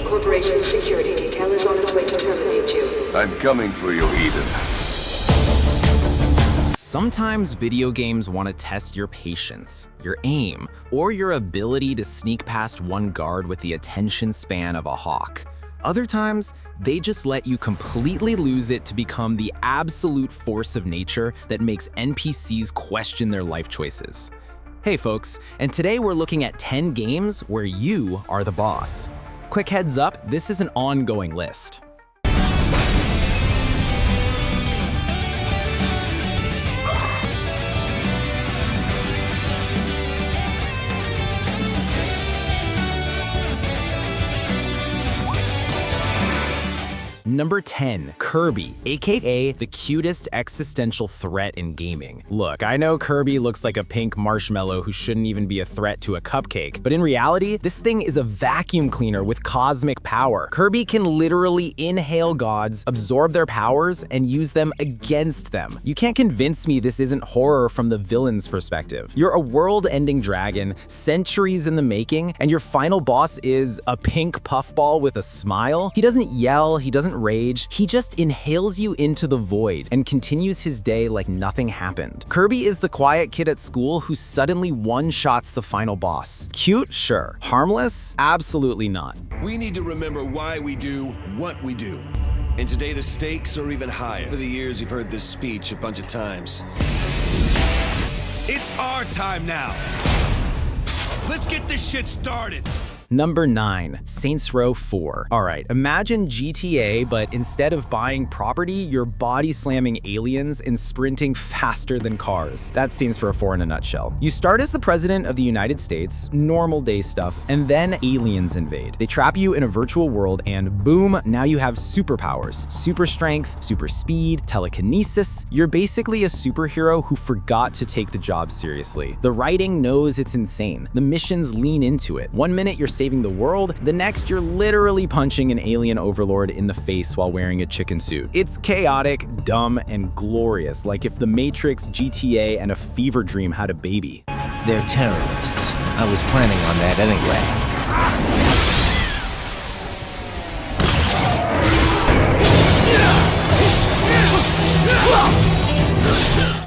corporation's security detail is on its way to terminate you. I'm coming for you, Eden. Sometimes video games want to test your patience, your aim, or your ability to sneak past one guard with the attention span of a hawk. Other times, they just let you completely lose it to become the absolute force of nature that makes NPCs question their life choices. Hey folks, and today we're looking at 10 games where you are the boss. Quick heads up, this is an ongoing list. Number 10, Kirby, aka the cutest existential threat in gaming. Look, I know Kirby looks like a pink marshmallow who shouldn't even be a threat to a cupcake, but in reality, this thing is a vacuum cleaner with cosmic power. Kirby can literally inhale gods, absorb their powers, and use them against them. You can't convince me this isn't horror from the villain's perspective. You're a world-ending dragon, centuries in the making, and your final boss is a pink puffball with a smile. He doesn't yell, he doesn't rage, he just inhales you into the void and continues his day like nothing happened. Kirby is the quiet kid at school who suddenly one-shots the final boss. Cute? Sure. Harmless? Absolutely not. We need to remember why we do what we do. And today the stakes are even higher. Over the years you've heard this speech a bunch of times. It's our time now. Let's get this shit started. Number 9, Saints Row 4. Alright, imagine GTA, but instead of buying property, you're body slamming aliens and sprinting faster than cars. That's Saints Row 4 in a nutshell. You start as the president of the United States, normal day stuff, and then aliens invade. They trap you in a virtual world and boom, now you have superpowers. Super strength, super speed, telekinesis. You're basically a superhero who forgot to take the job seriously. The writing knows it's insane. The missions lean into it. One minute you're saving the world, the next you're literally punching an alien overlord in the face while wearing a chicken suit. It's chaotic, dumb, and glorious, like if The Matrix, GTA, and a fever dream had a baby. They're terrorists. I was planning on that anyway.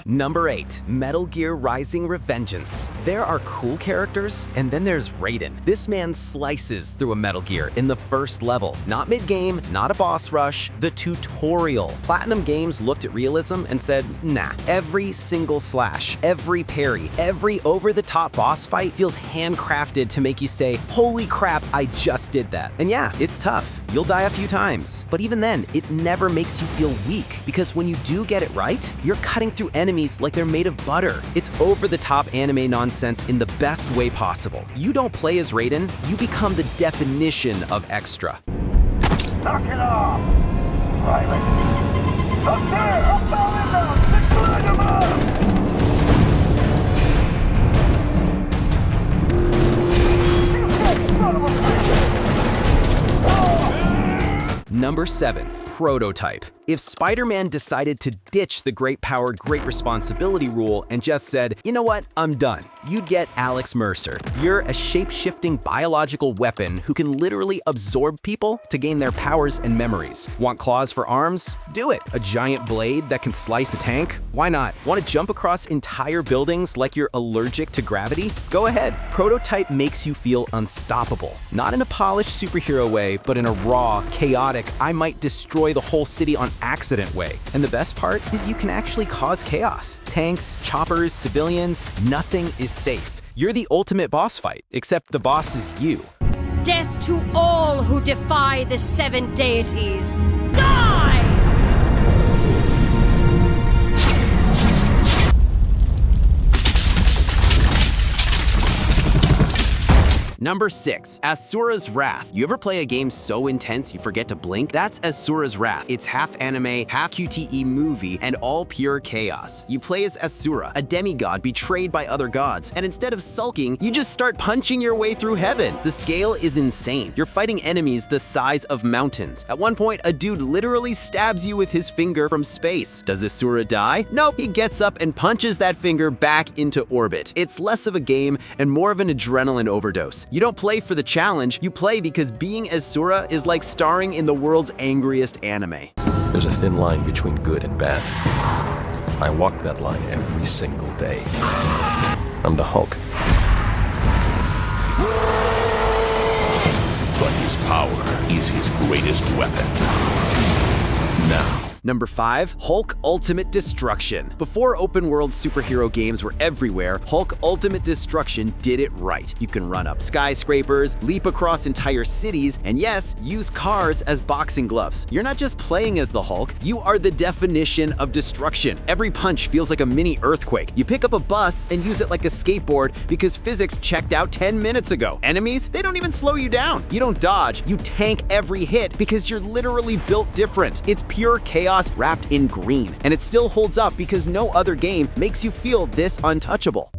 Number 8, Metal Gear Rising: Revengeance. There are cool characters, and then there's Raiden. This man slices through a Metal Gear in the first level. Not mid-game, not a boss rush, the tutorial. Platinum Games looked at realism and said, nah. Every single slash, every parry, every over-the-top boss fight feels handcrafted to make you say, holy crap, I just did that. And yeah, it's tough. You'll die a few times. But even then, it never makes you feel weak, because when you do get it right, you're cutting through enemies like they're made of butter. It's over-the-top anime nonsense in the best way possible. You don't play as Raiden, you become the definition of extra. Knock it off! Silence! Up there! Up the window! Line them up! Number 7, Prototype. If Spider-Man decided to ditch the great power, great responsibility rule and just said, you know what, I'm done, you'd get Alex Mercer. You're a shape-shifting biological weapon who can literally absorb people to gain their powers and memories. Want claws for arms? Do it. A giant blade that can slice a tank? Why not? Want to jump across entire buildings like you're allergic to gravity? Go ahead. Prototype makes you feel unstoppable. Not in a polished superhero way, but in a raw, chaotic, I might destroy the whole city on accident way. And the best part is you can actually cause chaos. Tanks, choppers, civilians, nothing is safe. You're the ultimate boss fight, except the boss is you. Death to all who defy the 7 deities. Die! Number 6, Asura's Wrath. You ever play a game so intense you forget to blink? That's Asura's Wrath. It's half anime, half QTE movie, and all pure chaos. You play as Asura, a demigod betrayed by other gods, and instead of sulking, you just start punching your way through heaven. The scale is insane. You're fighting enemies the size of mountains. At one point, a dude literally stabs you with his finger from space. Does Asura die? Nope, he gets up and punches that finger back into orbit. It's less of a game and more of an adrenaline overdose. You don't play for the challenge, you play because being Asura is like starring in the world's angriest anime. There's a thin line between good and bad. I walk that line every single day. I'm the Hulk. But his power is his greatest weapon. Now, Number 5, Hulk Ultimate Destruction. Before open-world superhero games were everywhere, Hulk Ultimate Destruction did it right. You can run up skyscrapers, leap across entire cities, and yes, use cars as boxing gloves. You're not just playing as the Hulk, you are the definition of destruction. Every punch feels like a mini earthquake. You pick up a bus and use it like a skateboard because physics checked out 10 minutes ago. Enemies, they don't even slow you down. You don't dodge, you tank every hit because you're literally built different. It's pure chaos wrapped in green, and it still holds up because no other game makes you feel this untouchable.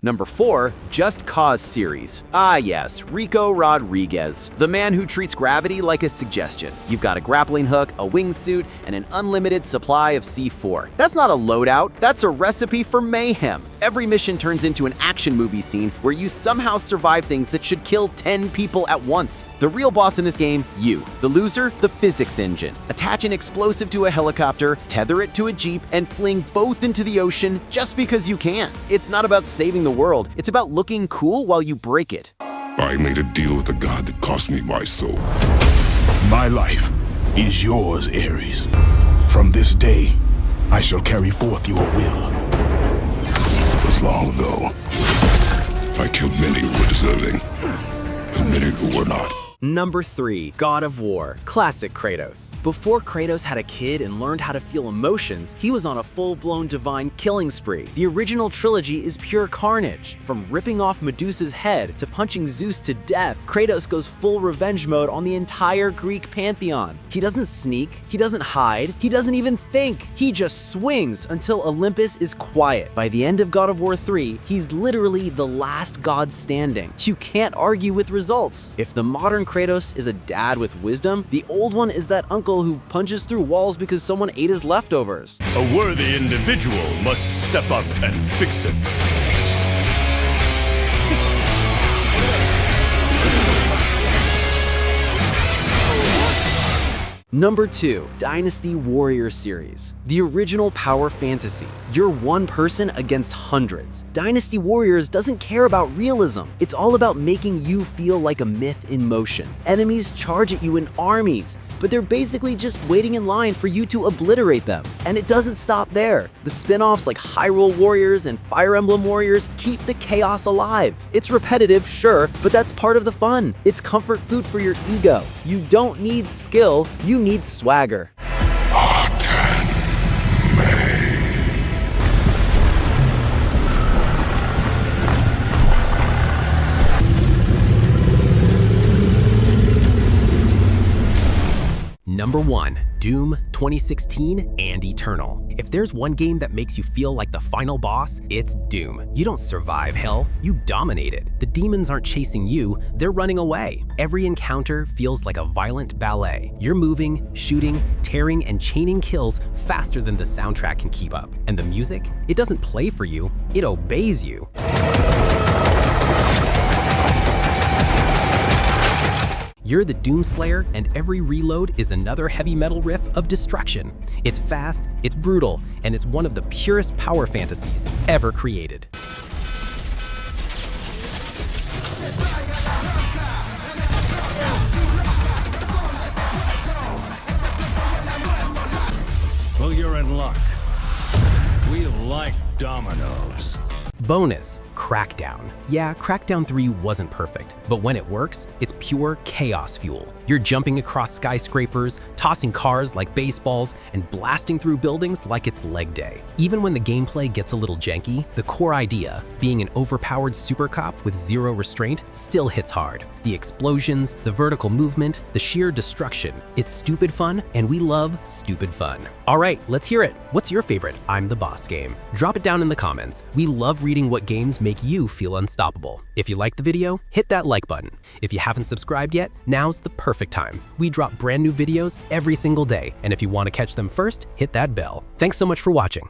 Number 4, Just Cause series. Ah yes, Rico Rodriguez, the man who treats gravity like a suggestion. You've got a grappling hook, a wingsuit, and an unlimited supply of C4. That's not a loadout, that's a recipe for mayhem. Every mission turns into an action movie scene where you somehow survive things that should kill 10 people at once. The real boss in this game, you. The loser, the physics engine. Attach an explosive to a helicopter, tether it to a jeep, and fling both into the ocean just because you can. It's not about saving the world, it's about looking cool while you break it. I made a deal with the god that cost me my soul. My life is yours, Ares. From this day, I shall carry forth your will. It was long ago. I killed many who were deserving, and many who were not. Number 3, God of War, classic Kratos. Before Kratos had a kid and learned how to feel emotions, he was on a full-blown divine killing spree. The original trilogy is pure carnage. From ripping off Medusa's head to punching Zeus to death, Kratos goes full revenge mode on the entire Greek pantheon. He doesn't sneak, he doesn't hide, he doesn't even think. He just swings until Olympus is quiet. By the end of God of War 3, he's literally the last god standing. You can't argue with results. If the modern Kratos is a dad with wisdom, the old one is that uncle who punches through walls because someone ate his leftovers. a worthy individual must step up and fix it. Number 2, Dynasty Warrior series. The original power fantasy. You're one person against hundreds. Dynasty Warriors doesn't care about realism. It's all about making you feel like a myth in motion. Enemies charge at you in armies, but they're basically just waiting in line for you to obliterate them. And it doesn't stop there. The spin-offs like Hyrule Warriors and Fire Emblem Warriors keep the chaos alive. It's repetitive, sure, but that's part of the fun. It's comfort food for your ego. You don't need skill, you need swagger. Number 1, Doom 2016 and Eternal. If there's one game that makes you feel like the final boss, it's Doom. You don't survive hell, you dominate it. The demons aren't chasing you, they're running away. Every encounter feels like a violent ballet. You're moving, shooting, tearing, and chaining kills faster than the soundtrack can keep up. And the music? It doesn't play for you, it obeys you. You're the Doomslayer, and every reload is another heavy metal riff of destruction. It's fast, it's brutal, and it's one of the purest power fantasies ever created. Well, you're in luck. We like dominoes. Bonus, Crackdown. Yeah, Crackdown 3 wasn't perfect, but when it works, it's pure chaos fuel. You're jumping across skyscrapers, tossing cars like baseballs, and blasting through buildings like it's leg day. Even when the gameplay gets a little janky, the core idea, being an overpowered super cop with zero restraint, still hits hard. The explosions, the vertical movement, the sheer destruction. It's stupid fun, and we love stupid fun. Alright, let's hear it. What's your favorite I'm the Boss game? Drop it down in the comments. We love reading what games make you feel unstoppable. If you liked the video, hit that like button. If you haven't subscribed yet, now's the perfect time. We drop brand new videos every single day, and if you want to catch them first, hit that bell. Thanks so much for watching.